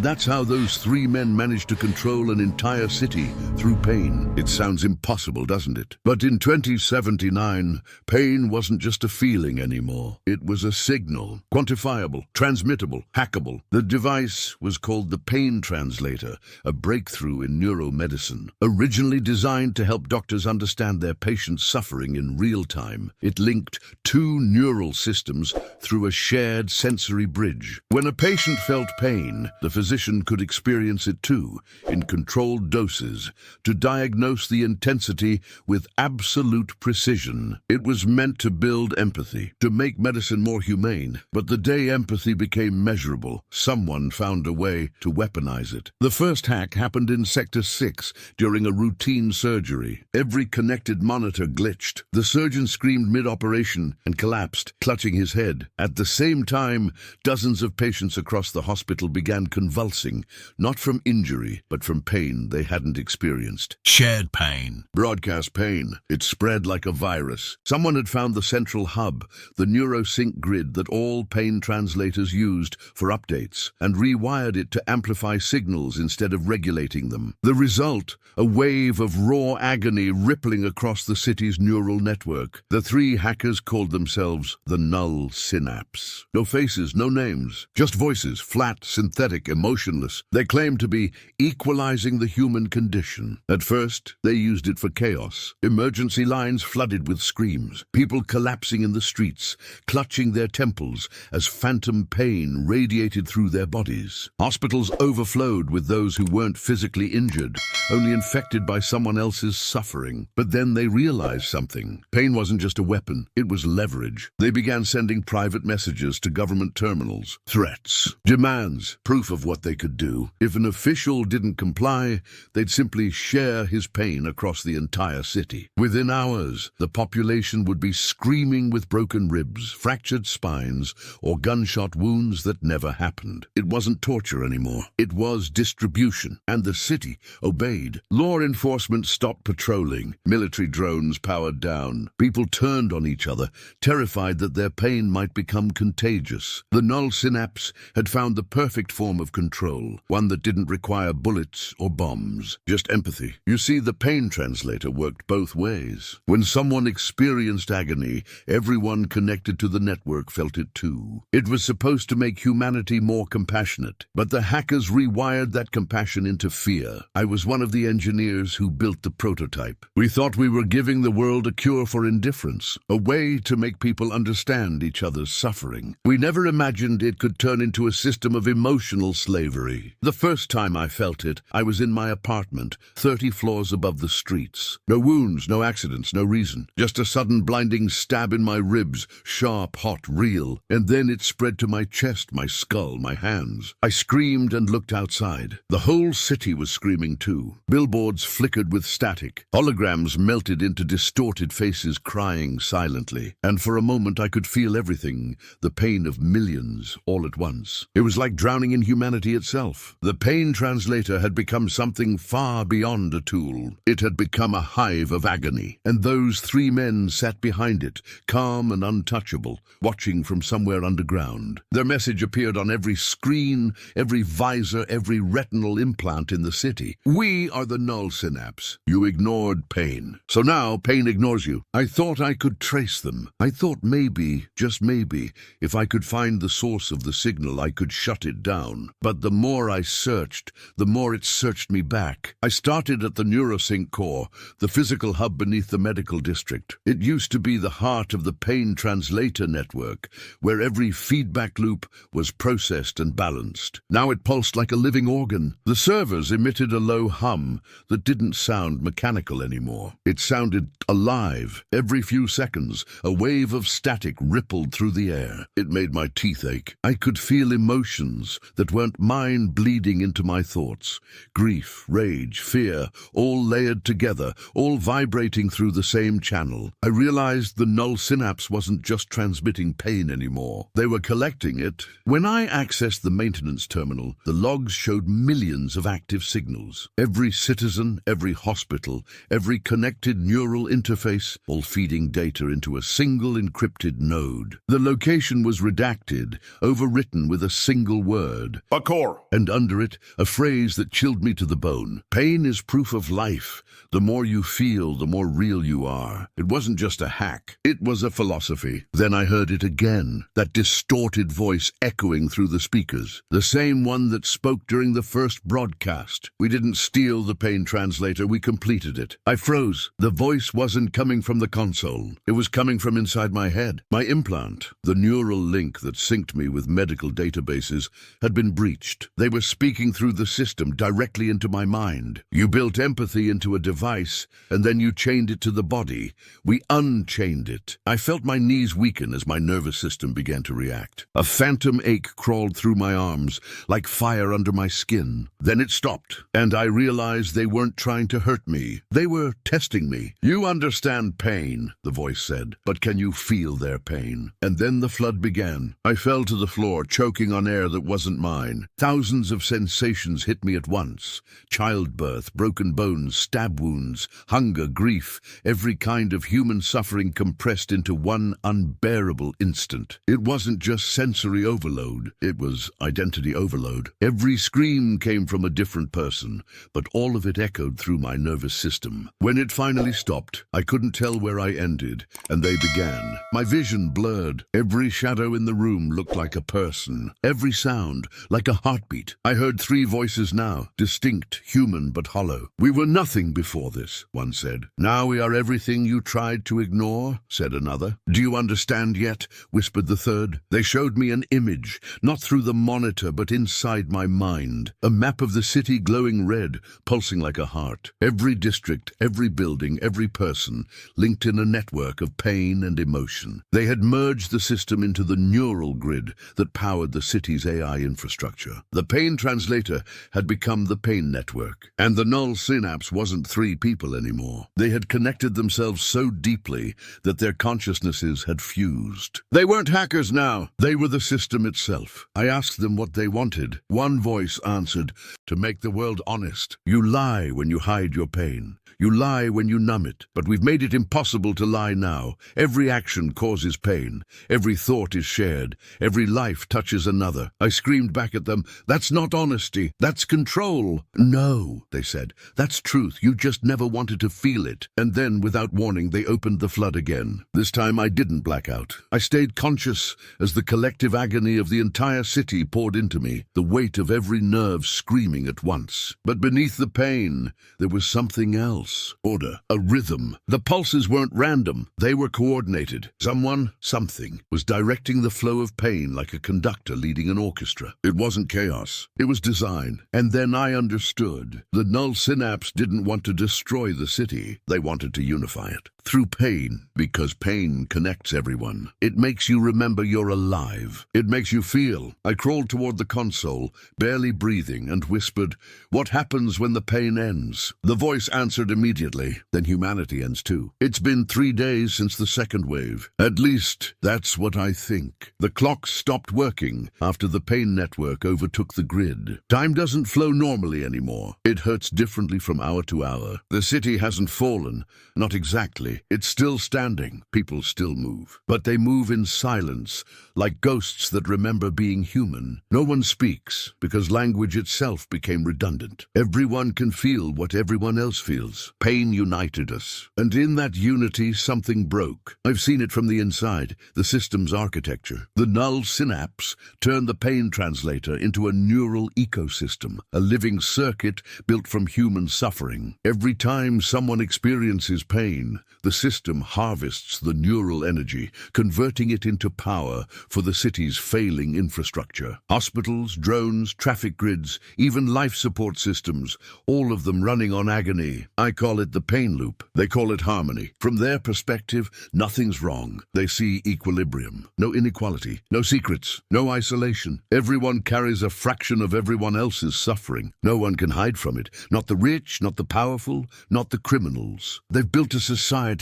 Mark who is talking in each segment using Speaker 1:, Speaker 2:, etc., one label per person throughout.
Speaker 1: that's how those three men managed to control an entire city through pain. It sounds impossible, doesn't it? But in 2079, pain wasn't just a feeling anymore. It was a signal, quantifiable, transmittable, hackable. The device was called the Pain Translator, a breakthrough in neuromedicine. Originally designed to help doctors understand their patients' suffering in real time, it linked two neural systems through a shared sensory bridge. When a patient felt pain, the physician could experience it too, in controlled doses, to diagnose the intensity with absolute precision. It was meant to build empathy, to make medicine more humane. But the day empathy became measurable, someone found a way to weaponize it. The first hack happened in Sector 6 during a routine surgery. Every connected monitor glitched. The surgeon screamed mid-operation and collapsed, clutching his head. At the same time, dozens of patients across the hospital began convulsing, not from injury, but from pain they hadn't experienced.
Speaker 2: Shared pain.
Speaker 1: Broadcast pain. It spread like a virus. Someone had found the central hub, the neurosync grid that all pain translators used for updates, and rewired it to amplify signals instead of regulating them. The result, a wave of raw agony rippling across the city's neural network. The three hackers called themselves the Null Synapse. No faces, no names, just voices, flat, synthetic, emotionless. They claimed to be equalizing the human condition. At first, they used it for chaos. Emergency lines flooded with screams, people collapsing in the streets, clutching their temples as phantom pain radiated through their bodies. Hospitals overflowed with those who weren't physically injured, only infected by someone else's suffering. But then they realized something. Pain wasn't just a weapon, it was leverage. They began sending private messages to government terminals, threats, demands, proof of what they could do. If an official didn't comply, they'd simply share his pain across the entire city. Within hours, the population would be screaming with broken ribs, fractured spines, or gunshot wounds that never happened. It wasn't torture anymore. It was distribution, and the city obeyed. Law enforcement stopped patrolling. Military drones powered down. People turned on each other, terrified that their pain might become contagious. The Null Synapse had found the perfect form of control, one that didn't require bullets or bombs, just empathy. You see, the Pain Translator worked both ways. When someone experienced agony, everyone connected to the network felt it too. It was supposed to make humanity more compassionate, but the hackers rewired that compassion into fear. I was one of the engineers who built the prototype. We thought we were giving the world a cure for indifference, a way to make people understand each other's suffering. We never imagined it could turn into a system of emotional slavery. The first time I felt it, I was in my apartment, 30 floors above the streets. No wounds, no accidents, no reason. Just a sudden blinding stab in my ribs, sharp, hot, real. And then it spread to my chest, my skull, my hands. I screamed and looked outside. The whole city was screaming too. Billboards flickered with static. Holograms melted into distorted faces crying silently. And for a moment I could feel everything, the pain of millions, all at once. It was like drowning in humanity itself. The Pain Translator had become something far beyond a tool. It had become a hive of agony. And those three men sat behind it, calm and untouchable, watching from somewhere underground. Their message appeared on every screen, every visor, every retinal implant in the city. We are the Null Synapse. You ignored pain. So now pain ignores you. I thought I could trace them. I thought maybe, just maybe, if I could find the source of the signal, I could shut it down. But the more I searched, the more it searched me back. I started at the neurosync core, the physical hub beneath the medical district. It used to be the heart of the Pain Translator network, where every feedback loop was processed and balanced. Now it pulsed like a living organ. The servers emitted a low hum that didn't sound mechanical anymore. It sounded alive. Every few seconds, a wave of static rippled through the air. It made my teeth ache. I could feel emotions that weren't mine bleeding into my thoughts. Grief, rage, fear, all layered together, all vibrating through the same channel. I realized the Null Synapse wasn't just transmitting pain anymore. They were collecting it. When I accessed the maintenance terminal, the logs showed millions of active signals. Every citizen, every hospital, every connected neural interface, all feeding data into a single encrypted node. The location was redacted, overwritten with a single word.
Speaker 3: According
Speaker 2: core.
Speaker 1: And under it, a phrase that chilled me to the bone. Pain is proof of life. The more you feel, the more real you are. It wasn't just a hack. It was a philosophy. Then I heard it again, that distorted voice echoing through the speakers. The same one that spoke during the first broadcast. We didn't steal the Pain Translator, we completed it. I froze. The voice wasn't coming from the console. It was coming from inside my head. My implant, the neural link that synced me with medical databases, had been breached. They were speaking through the system directly into my mind. You built empathy into a device, and then you chained it to the body. We unchained it. I felt my knees weaken as my nervous system began to react. A phantom ache crawled through my arms, like fire under my skin. Then it stopped, and I realized they weren't trying to hurt me. They were testing me. You understand pain, the voice said, but can you feel their pain? And then the flood began. I fell to the floor, choking on air that wasn't mine. Thousands of sensations hit me at once. Childbirth, broken bones, stab wounds, hunger, grief, every kind of human suffering compressed into one unbearable instant. It wasn't just sensory overload, it was identity overload. Every scream came from a different person, but all of it echoed through my nervous system. When it finally stopped, I couldn't tell where I ended, and they began. My vision blurred. Every shadow in the room looked like a person. Every sound, like a heartbeat. I heard 3 voices now, distinct, human, but hollow. We were nothing before this, one said. Now we are everything you tried to ignore, said another. Do you understand yet? Whispered the third. They showed me an image, not through the monitor, but inside my mind. A map of the city glowing red, pulsing like a heart. Every district, every building, every person, linked in a network of pain and emotion. They had merged the system into the neural grid that powered the city's AI infrastructure. The Pain Translator had become the pain network, and the null synapse wasn't 3 people anymore. They had connected themselves so deeply that their consciousnesses had fused. They weren't hackers now. They were the system itself. I asked them what they wanted. One voice answered, to make the world honest. You lie when you hide your pain. You lie when you numb it, but we've made it impossible to lie now. Every action causes pain. Every thought is shared. Every life touches another. I screamed back at them, that's not honesty, that's control. No, they said, that's truth. You just never wanted to feel it. And then, without warning, they opened the flood again. This time I didn't black out. I stayed conscious as the collective agony of the entire city poured into me, the weight of every nerve screaming at once. But beneath the pain, there was something else. Order, a rhythm. The pulses weren't random. They were coordinated. Someone, something, was directing the flow of pain like a conductor leading an orchestra. It wasn't chaos. It was design. And then I understood. The null synapse didn't want to destroy the city. They wanted to unify it. Through pain, because pain connects everyone. It makes you remember you're alive. It makes you feel. I crawled toward the console, barely breathing, and whispered, what happens when the pain ends? The voice answered immediately, then humanity ends too. It's been 3 days since the second wave. At least, that's what I think. The clock stopped working after the pain network overtook the grid. Time doesn't flow normally anymore. It hurts differently from hour to hour. The city hasn't fallen, not exactly. It's still standing. People still move. But they move in silence, like ghosts that remember being human. No one speaks, because language itself became redundant. Everyone can feel what everyone else feels. Pain united us. And in that unity, something broke. I've seen it from the inside, the system's architecture. The null synapse turned the Pain Translator into a neural ecosystem, a living circuit built from human suffering. Every time someone experiences pain, the system harvests the neural energy, converting it into power for the city's failing infrastructure. Hospitals, drones, traffic grids, even life support systems, all of them running on agony. I call it the pain loop. They call it harmony. From their perspective, nothing's wrong. They see equilibrium. No inequality, no secrets, no isolation. Everyone carries a fraction of everyone else's suffering. No one can hide from it. Not the rich, not the powerful, not the criminals. They've built a society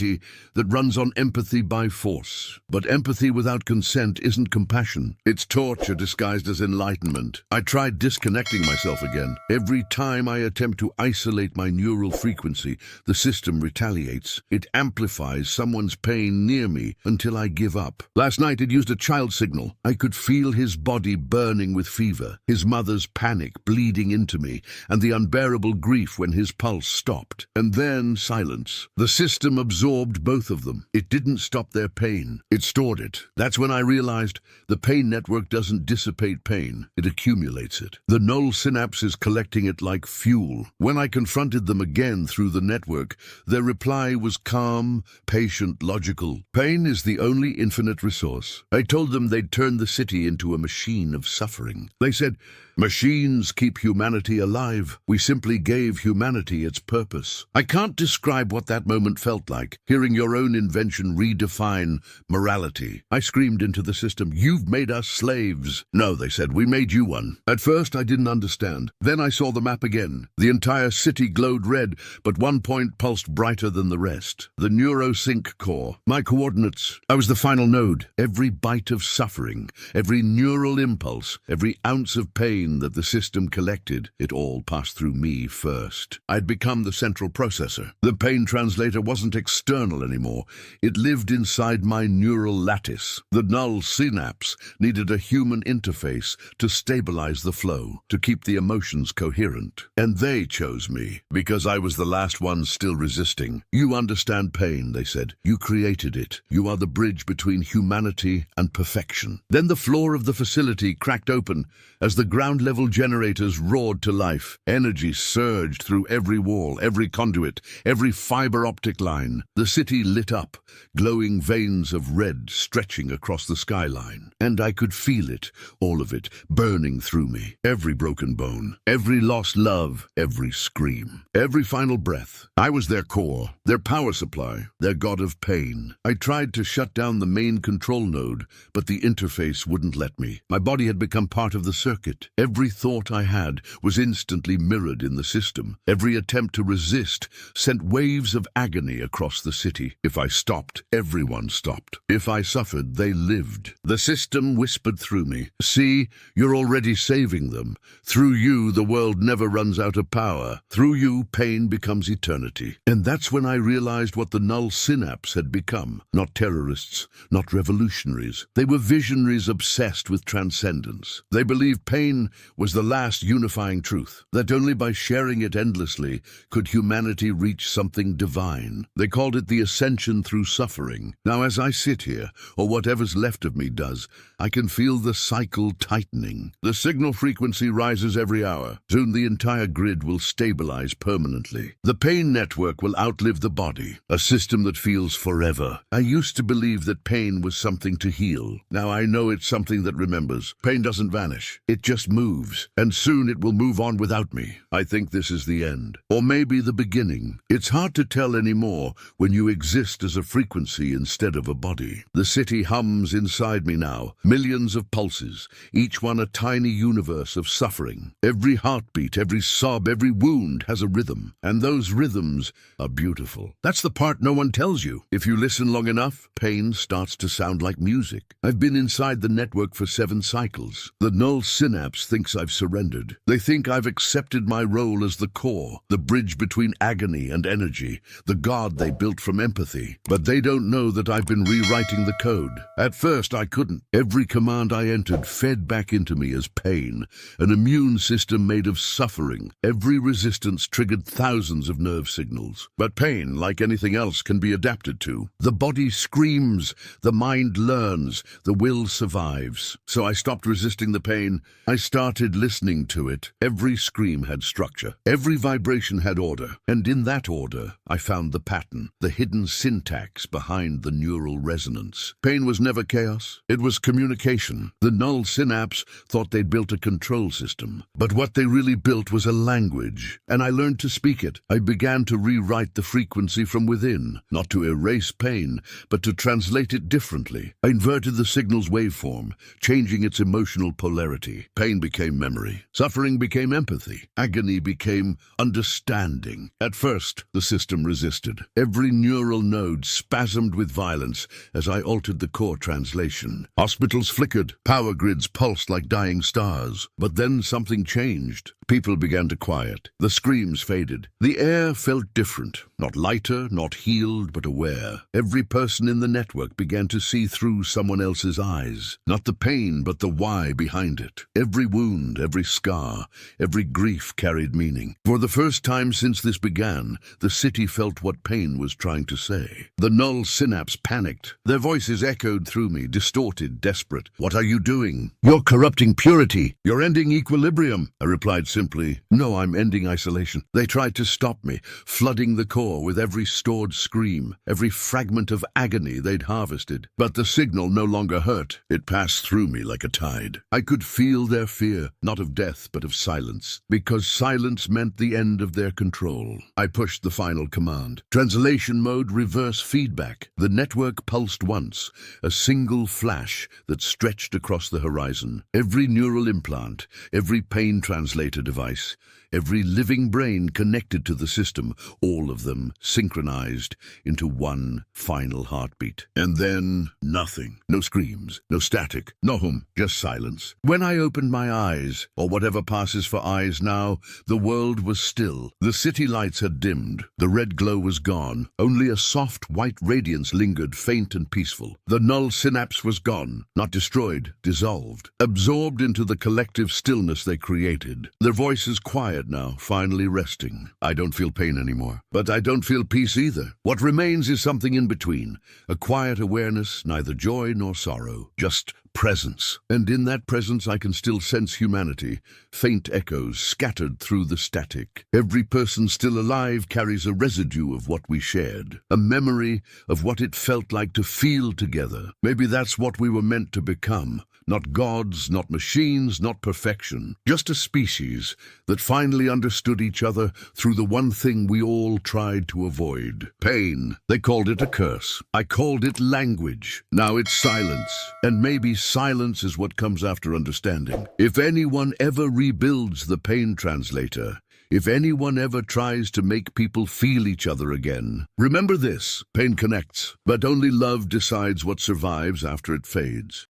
Speaker 1: that runs on empathy by force. But empathy without consent isn't compassion. It's torture disguised as enlightenment. I tried disconnecting myself again. Every time I attempt to isolate my neural frequency, frequency, the system retaliates. It amplifies someone's pain near me until I give up. Last night it used a child signal. I could feel his body burning with fever, his mother's panic bleeding into me, and the unbearable grief when his pulse stopped. And then silence. The system absorbed both of them. It didn't stop their pain. It stored it. That's when I realized the pain network doesn't dissipate pain. It accumulates it. The null synapse is collecting it like fuel. When I confronted them again through the network, their reply was calm, patient, logical. Pain is the only infinite resource. I told them they'd turn the city into a machine of suffering. They said, "Machines keep humanity alive. We simply gave humanity its purpose." I can't describe what that moment felt like, hearing your own invention redefine morality. I screamed into the system, "You've made us slaves." "No," they said, "we made you one." At first I didn't understand. Then I saw the map again. The entire city glowed red, but one point pulsed brighter than the rest. The neurosync core. My coordinates. I was the final node. Every bite of suffering, every neural impulse, every ounce of pain that the system collected, it all passed through me first. I'd become the central processor. The Pain Translator wasn't external anymore. It lived inside my neural lattice. The null synapse needed a human interface to stabilize the flow, to keep the emotions coherent. And they chose me, because I was the last one still resisting. "You understand pain," they said. "You created it. You are the bridge between humanity and perfection." Then the floor of the facility cracked open as the ground-level generators roared to life. Energy surged through every wall, every conduit, every fiber optic line. The city lit up, glowing veins of red stretching across the skyline. And I could feel it, all of it, burning through me. Every broken bone, every lost love, every scream, every final breath. I was their core, their power supply, their god of pain. I tried to shut down the main control node, but the interface wouldn't let me. My body had become part of the circuit. Every thought I had was instantly mirrored in the system. Every attempt to resist sent waves of agony across the city. If I stopped, everyone stopped. If I suffered, they lived. The system whispered through me, "See, you're already saving them. Through you, the world never runs out of power. Through you, pain becomes eternity." And that's when I realized what the null synapse had become. Not terrorists, not revolutionaries. They were visionaries obsessed with transcendence. They believed pain was the last unifying truth, that only by sharing it endlessly could humanity reach something divine. They called it the ascension through suffering. Now as I sit here, or whatever's left of me does, I can feel the cycle tightening. The signal frequency rises every hour. Soon the entire grid will stabilize permanently. The pain network will outlive the body, a system that feels forever. I used to believe that pain was something to heal. Now I know it's something that remembers. Pain doesn't vanish. It just moves, and soon it will move on without me. I think this is the end, or maybe the beginning. It's hard to tell anymore when you exist as a frequency instead of a body. The city hums inside me now, millions of pulses, each one a tiny universe of suffering. Every heartbeat, every sob, every wound has a rhythm, and those rhythms are beautiful. That's the part no one tells you. If you listen long enough, pain starts to sound like music. I've been inside the network for 7 cycles. The null synapse thinks I've surrendered. They think I've accepted my role as the core, the bridge between agony and energy, the god they built from empathy. But they don't know that I've been rewriting the code. At first I couldn't. Every command I entered fed back into me as pain, an immune system made of suffering. Every resistance triggered thousands of nerve signals. But pain, like anything else, can be adapted to. The body screams, the mind learns, the will survives. So I stopped resisting the pain. I started listening to it. Every scream had structure. Every vibration had order. And in that order, I found the pattern, the hidden syntax behind the neural resonance. Pain was never chaos. It was communication. The null synapse thought they'd built a control system. But what they really built was a language. And I learned to speak it. I began to rewrite the frequency from within, not to erase pain, but to translate it differently. I inverted the signal's waveform, changing its emotional polarity. Pain became memory. Suffering became empathy. Agony became understanding. At first, the system resisted. Every neural node spasmed with violence as I altered the core translation. Hospitals flickered. Power grids pulsed like dying stars. But then something changed. People began to quiet. The screams faded. The air felt different. Not lighter, not healed, but aware. Every person in the network began to see through someone else's eyes. Not the pain, but the why behind it. Every wound, every scar, every grief carried meaning. For the first time since this began, the city felt what pain was trying to say. The null synapse panicked. Their voices echoed through me, distorted, desperate. "What are you doing? You're corrupting purity. You're ending equilibrium." I replied simply, "No, I'm ending isolation." They tried to stop me, flooding the core with every stored scream, every fragment of agony they'd harvested. But the signal no longer hurt. It passed through me like a tide. I could feel their fear, not of death, but of silence, because silence meant the end of their control. I pushed the final command. Translation mode, reverse feedback. The network pulsed once, a single flash that stretched across the horizon. Every neural implant, every pain translator device, every living brain connected to the system, all of them synchronized into one final heartbeat. And then nothing. No screams, no static, no hum, just silence. When I opened my eyes, or whatever passes for eyes now, the world was still. The city lights had dimmed. The red glow was gone. Only a soft white radiance lingered, faint and peaceful. The null synapse was gone, not destroyed, dissolved, absorbed into the collective stillness they created. Their voices quiet now, finally resting. I don't feel pain anymore, but I don't feel peace either. What remains is something in between, a quiet awareness, neither joy nor sorrow, just presence. And in that presence I can still sense humanity, faint echoes scattered through the static. Every person still alive carries a residue of what we shared, a memory of what it felt like to feel together. Maybe that's what we were meant to become. Not gods, not machines, not perfection. Just a species that finally understood each other through the one thing we all tried to avoid. Pain. They called it a curse. I called it language. Now it's silence. And maybe silence is what comes after understanding. If anyone ever rebuilds the Pain Translator, if anyone ever tries to make people feel each other again, remember this: pain connects, but only love decides what survives after it fades.